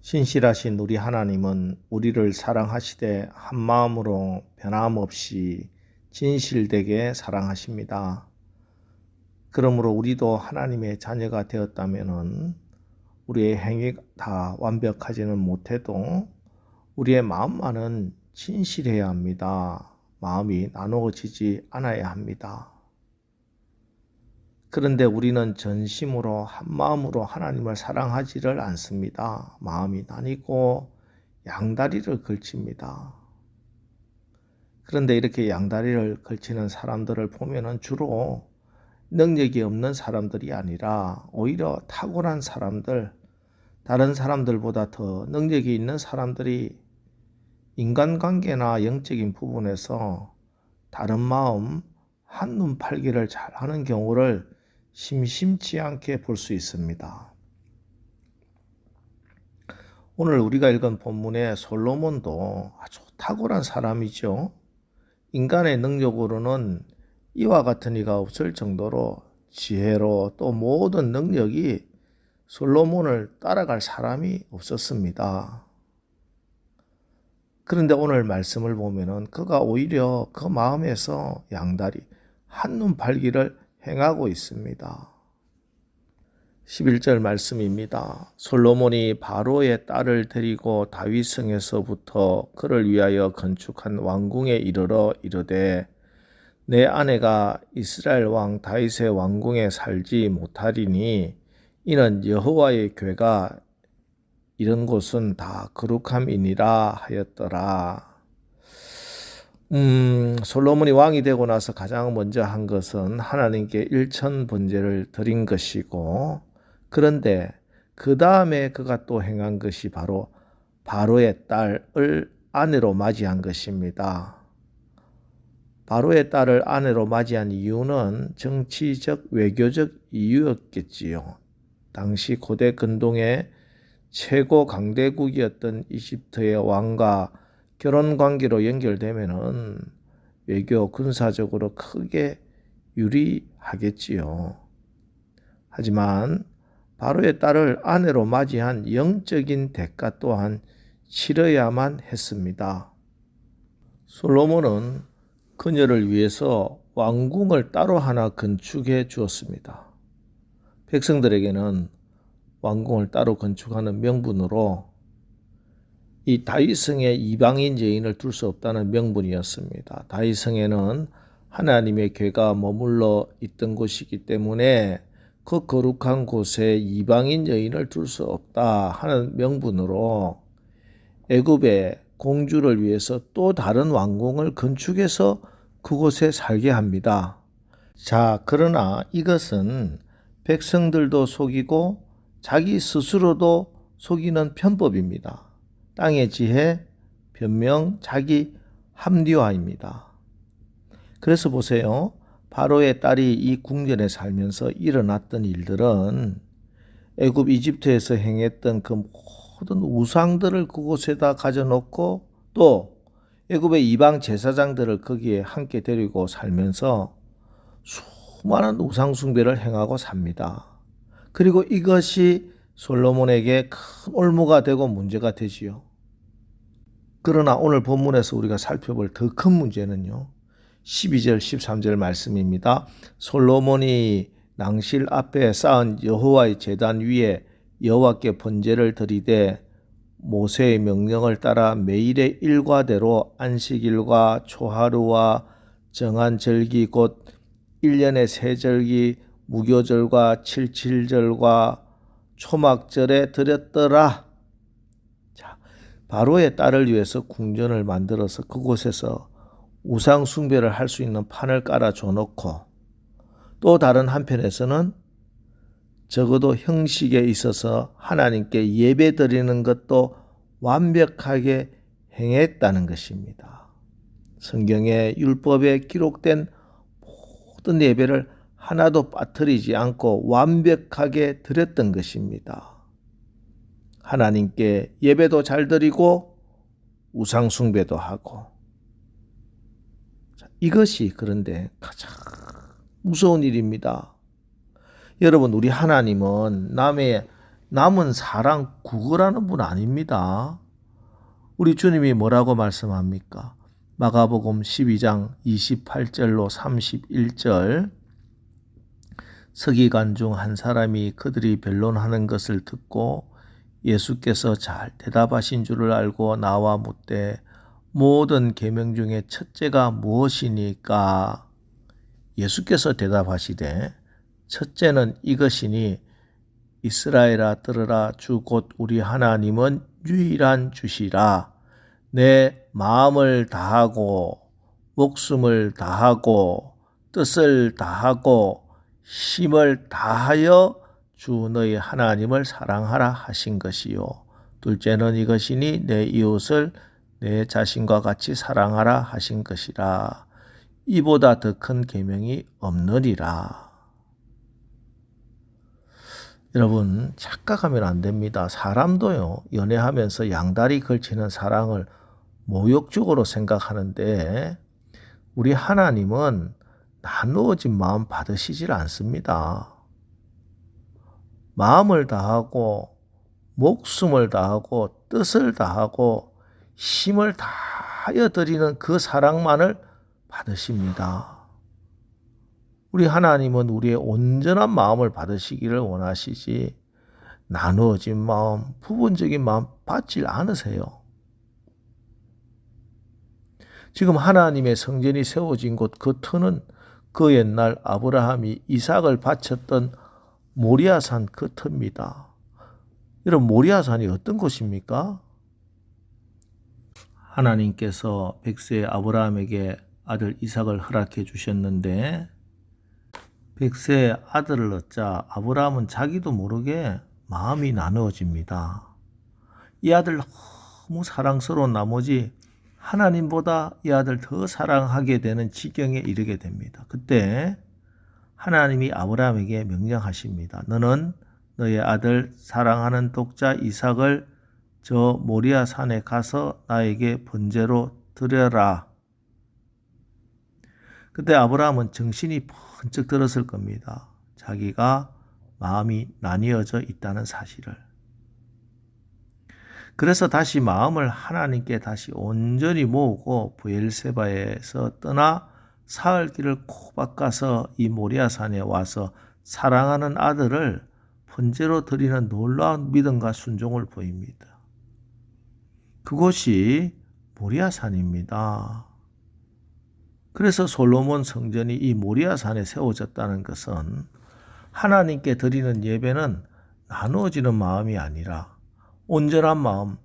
신실하신 우리 하나님은 우리를 사랑하시되 한 마음으로 변함없이 진실되게 사랑하십니다. 그러므로 우리도 하나님의 자녀가 되었다면 우리의 행위가 다 완벽하지는 못해도 우리의 마음만은 진실해야 합니다. 마음이 나누어지지 않아야 합니다. 그런데 우리는 전심으로 한 마음으로 하나님을 사랑하지를 않습니다. 마음이 나뉘고 양다리를 걸칩니다. 그런데 이렇게 양다리를 걸치는 사람들을 보면은 주로 능력이 없는 사람들이 아니라 오히려 탁월한 사람들, 다른 사람들보다 더 능력이 있는 사람들이 인간관계나 영적인 부분에서 다른 마음, 한눈 팔기를 잘하는 경우를 심심치 않게 볼 수 있습니다. 오늘 우리가 읽은 본문의 솔로몬도 아주 탁월한 사람이죠. 인간의 능력으로는 이와 같은 이가 없을 정도로 지혜로 또 모든 능력이 솔로몬을 따라갈 사람이 없었습니다. 그런데 오늘 말씀을 보면은 그가 오히려 그 마음에서 양다리, 한눈 팔기를 행하고 있습니다. 11절 말씀입니다. 솔로몬이 바로의 딸을 데리고 다윗성에서부터 그를 위하여 건축한 왕궁에 이르러 이르되 내 아내가 이스라엘 왕 다윗의 왕궁에 살지 못하리니 이는 여호와의 궤가 이런 곳은 다 거룩함이니라 하였더라. 솔로몬이 왕이 되고 나서 가장 먼저 한 것은 하나님께 일천 번제를 드린 것이고, 그런데 그 다음에 그가 또 행한 것이 바로 바로의 딸을 아내로 맞이한 것입니다. 바로의 딸을 아내로 맞이한 이유는 정치적, 외교적 이유였겠지요. 당시 고대 근동의 최고 강대국이었던 이집트의 왕과 결혼 관계로 연결되면은 외교 군사적으로 크게 유리하겠지요. 하지만 바로의 딸을 아내로 맞이한 영적인 대가 또한 치러야만 했습니다. 솔로몬은 그녀를 위해서 왕궁을 따로 하나 건축해 주었습니다. 백성들에게는 왕궁을 따로 건축하는 명분으로 이 다윗성에 이방인 여인을 둘 수 없다는 명분이었습니다. 다윗성에는 하나님의 궤가 머물러 있던 곳이기 때문에 그 거룩한 곳에 이방인 여인을 둘 수 없다 하는 명분으로 애굽의 공주를 위해서 또 다른 왕궁을 건축해서 그곳에 살게 합니다. 자, 그러나 이것은 백성들도 속이고 자기 스스로도 속이는 편법입니다. 땅의 지혜, 변명, 자기 합리화입니다. 그래서 보세요. 바로의 딸이 이 궁전에 살면서 일어났던 일들은 애굽 이집트에서 행했던 그 모든 우상들을 그곳에다 가져놓고 또 애굽의 이방 제사장들을 거기에 함께 데리고 살면서 수많은 우상 숭배를 행하고 삽니다. 그리고 이것이 솔로몬에게 큰 올무가 되고 문제가 되지요. 그러나 오늘 본문에서 우리가 살펴볼 더 큰 문제는요. 12절 13절 말씀입니다. 솔로몬이 낭실 앞에 쌓은 여호와의 제단 위에 여호와께 번제를 드리되 모세의 명령을 따라 매일의 일과대로 안식일과 초하루와 정한 절기 곧 1년의 세 절기 무교절과 칠칠절과 초막절에 드렸더라. 자, 바로의 딸을 위해서 궁전을 만들어서 그곳에서 우상 숭배를 할 수 있는 판을 깔아줘 놓고 또 다른 한편에서는 적어도 형식에 있어서 하나님께 예배 드리는 것도 완벽하게 행했다는 것입니다. 성경의 율법에 기록된 모든 예배를 하나도 빠뜨리지 않고 완벽하게 드렸던 것입니다. 하나님께 예배도 잘 드리고 우상 숭배도 하고. 이것이 그런데 가장 무서운 일입니다. 여러분, 우리 하나님은 남은 사랑 구걸하는 분 아닙니다. 우리 주님이 뭐라고 말씀합니까? 마가복음 12장 28절로 31절. 서기관 중 한 사람이 그들이 변론하는 것을 듣고 예수께서 잘 대답하신 줄을 알고 나와 묻되 모든 계명 중에 첫째가 무엇이니까? 예수께서 대답하시되 첫째는 이것이니 이스라엘아 들으라 주 곧 우리 하나님은 유일한 주시라. 내 마음을 다하고 목숨을 다하고 뜻을 다하고 힘을 다하여 주 너희 하나님을 사랑하라 하신 것이요. 둘째는 이것이니 내 이웃을 내 자신과 같이 사랑하라 하신 것이라. 이보다 더 큰 계명이 없느니라. 여러분 착각하면 안 됩니다. 사람도요 연애하면서 양다리 걸치는 사랑을 모욕적으로 생각하는데 우리 하나님은 나누어진 마음 받으시질 않습니다. 마음을 다하고 목숨을 다하고 뜻을 다하고 힘을 다하여 드리는 그 사랑만을 받으십니다. 우리 하나님은 우리의 온전한 마음을 받으시기를 원하시지 나누어진 마음, 부분적인 마음 받질 않으세요. 지금 하나님의 성전이 세워진 곳 그 터는 그 옛날 아브라함이 이삭을 바쳤던 모리아산 그 터입니다. 여러분 모리아산이 어떤 곳입니까? 하나님께서 100세 아브라함에게 아들 이삭을 허락해 주셨는데 100세 아들을 얻자 아브라함은 자기도 모르게 마음이 나누어집니다. 이 아들 너무 사랑스러운 나머지 하나님보다 이 아들 더 사랑하게 되는 지경에 이르게 됩니다. 그때 하나님이 아브라함에게 명령하십니다. 너는 너의 아들 사랑하는 독자 이삭을 저 모리아 산에 가서 나에게 번제로 드려라. 그때 아브라함은 정신이 번쩍 들었을 겁니다. 자기가 마음이 나뉘어져 있다는 사실을. 그래서 다시 마음을 하나님께 다시 온전히 모으고 브엘세바에서 떠나 사흘 길을 코박 가서 이 모리아산에 와서 사랑하는 아들을 번제로 드리는 놀라운 믿음과 순종을 보입니다. 그곳이 모리아산입니다. 그래서 솔로몬 성전이 이 모리아산에 세워졌다는 것은 하나님께 드리는 예배는 나누어지는 마음이 아니라 온전한 마음,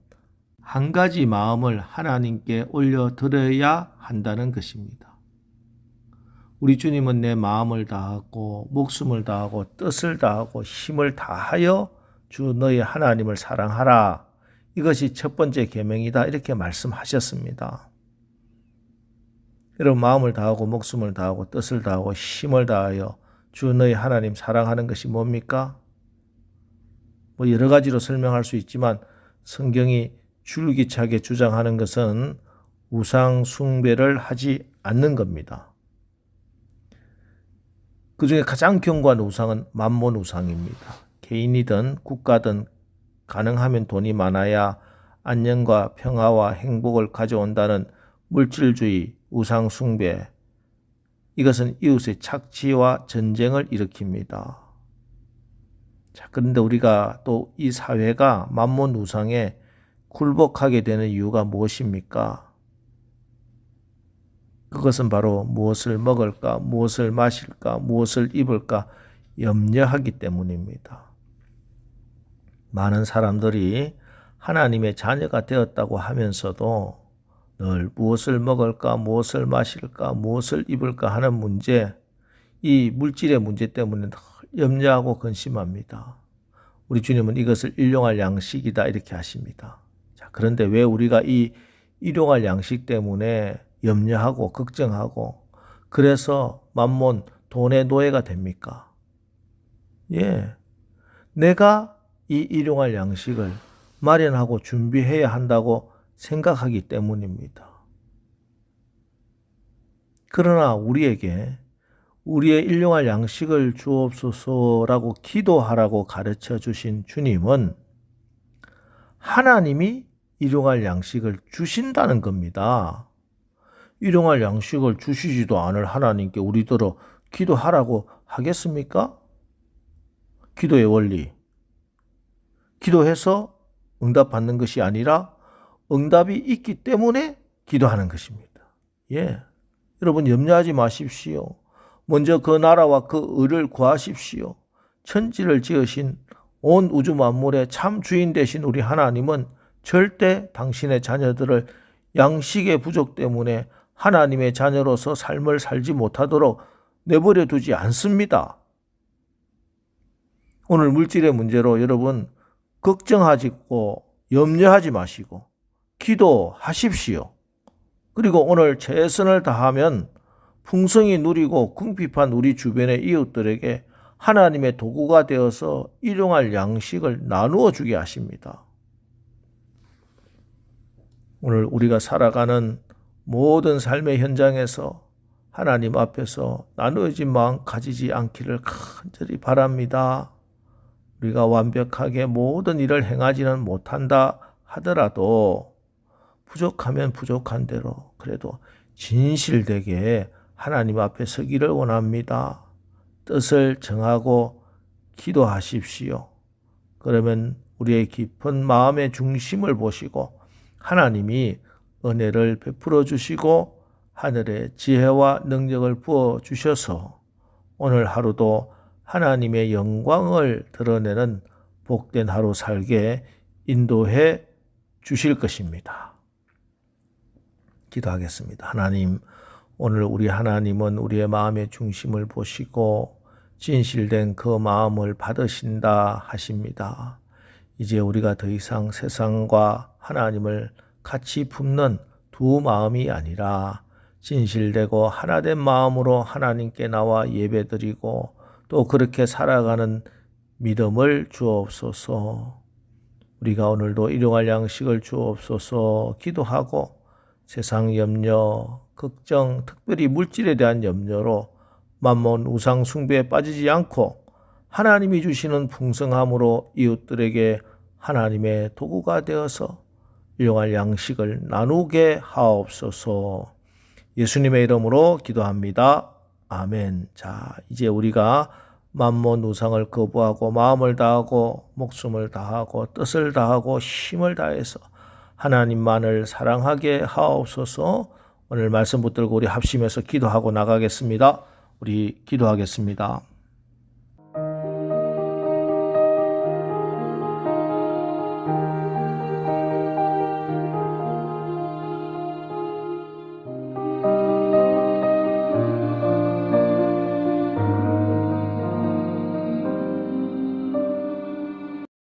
한 가지 마음을 하나님께 올려드려야 한다는 것입니다. 우리 주님은 내 마음을 다하고 목숨을 다하고 뜻을 다하고 힘을 다하여 주 너희 하나님을 사랑하라. 이것이 첫 번째 계명이다 이렇게 말씀하셨습니다. 여러분 마음을 다하고 목숨을 다하고 뜻을 다하고 힘을 다하여 주 너희 하나님 사랑하는 것이 뭡니까? 뭐 여러 가지로 설명할 수 있지만 성경이 줄기차게 주장하는 것은 우상 숭배를 하지 않는 겁니다. 그 중에 가장 견고한 우상은 만몬 우상입니다. 개인이든 국가든 가능하면 돈이 많아야 안녕과 평화와 행복을 가져온다는 물질주의, 우상 숭배, 이것은 이웃의 착취와 전쟁을 일으킵니다. 자, 그런데 우리가 또 이 사회가 만몬 우상에 굴복하게 되는 이유가 무엇입니까? 그것은 바로 무엇을 먹을까, 무엇을 마실까, 무엇을 입을까 염려하기 때문입니다. 많은 사람들이 하나님의 자녀가 되었다고 하면서도 늘 무엇을 먹을까, 무엇을 마실까, 무엇을 입을까 하는 문제, 이 물질의 문제 때문에 늘 염려하고 근심합니다. 우리 주님은 이것을 일용할 양식이다 이렇게 하십니다. 자, 그런데 왜 우리가 이 일용할 양식 때문에 염려하고 걱정하고 그래서 만몬 돈의 노예가 됩니까? 예, 내가 이 일용할 양식을 마련하고 준비해야 한다고 생각하기 때문입니다. 그러나 우리에게 우리의 일용할 양식을 주옵소서라고 기도하라고 가르쳐 주신 주님은 하나님이 일용할 양식을 주신다는 겁니다. 일용할 양식을 주시지도 않을 하나님께 우리들어 기도하라고 하겠습니까? 기도의 원리. 기도해서 응답받는 것이 아니라 응답이 있기 때문에 기도하는 것입니다. 예. 여러분 염려하지 마십시오. 먼저 그 나라와 그 의를 구하십시오. 천지를 지으신 온 우주 만물의 참 주인 되신 우리 하나님은 절대 당신의 자녀들을 양식의 부족 때문에 하나님의 자녀로서 삶을 살지 못하도록 내버려 두지 않습니다. 오늘 물질의 문제로 여러분 걱정하시고 염려하지 마시고 기도하십시오. 그리고 오늘 최선을 다하면 풍성히 누리고 궁핍한 우리 주변의 이웃들에게 하나님의 도구가 되어서 일용할 양식을 나누어 주게 하십니다. 오늘 우리가 살아가는 모든 삶의 현장에서 하나님 앞에서 나누어진 마음 가지지 않기를 간절히 바랍니다. 우리가 완벽하게 모든 일을 행하지는 못한다 하더라도 부족하면 부족한 대로 그래도 진실되게 하나님 앞에 서기를 원합니다. 뜻을 정하고 기도하십시오. 그러면 우리의 깊은 마음의 중심을 보시고 하나님이 은혜를 베풀어 주시고 하늘의 지혜와 능력을 부어 주셔서 오늘 하루도 하나님의 영광을 드러내는 복된 하루 살게 인도해 주실 것입니다. 기도하겠습니다. 하나님, 오늘 우리 하나님은 우리의 마음의 중심을 보시고 진실된 그 마음을 받으신다 하십니다. 이제 우리가 더 이상 세상과 하나님을 같이 품는 두 마음이 아니라 진실되고 하나된 마음으로 하나님께 나와 예배드리고 또 그렇게 살아가는 믿음을 주옵소서. 우리가 오늘도 일용할 양식을 주옵소서 기도하고 세상 염려, 걱정, 특별히 물질에 대한 염려로 만몬 우상 숭배에 빠지지 않고 하나님이 주시는 풍성함으로 이웃들에게 하나님의 도구가 되어서 일용할 양식을 나누게 하옵소서. 예수님의 이름으로 기도합니다. 아멘. 자, 이제 우리가 만몬 우상을 거부하고 마음을 다하고 목숨을 다하고 뜻을 다하고 힘을 다해서 하나님만을 사랑하게 하옵소서. 오늘 말씀 붙들고 우리 합심해서 기도하고 나가겠습니다. 우리 기도하겠습니다.